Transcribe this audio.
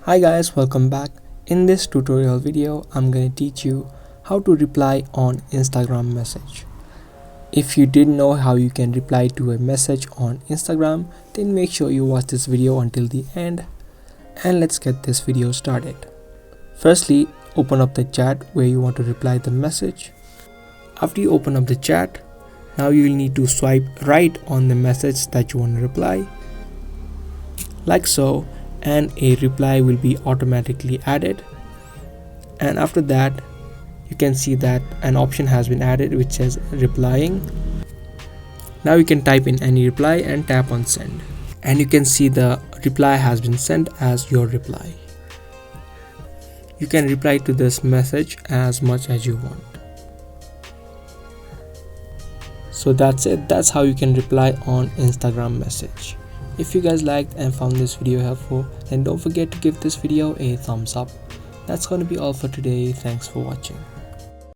Hi guys, welcome back. In this tutorial video, I'm gonna teach you how to reply on Instagram message. If you didn't know how you can reply to a message on Instagram, then make sure you watch this video until the end and let's get this video started. Firstly, open up the chat where you want to reply the message. After you open up the chat, now you will need to swipe right on the message that you want to reply, like so, and a reply will be automatically added. And after that, you can see that an option has been added which says replying. Now you can type in any reply and tap on send, and you can see the reply has been sent as your reply. You can reply to this message as much as you want. So that's it. That's how you can reply on Instagram message. If you guys liked and found this video helpful, then don't forget to give this video a thumbs up. That's gonna be all for today. Thanks for watching.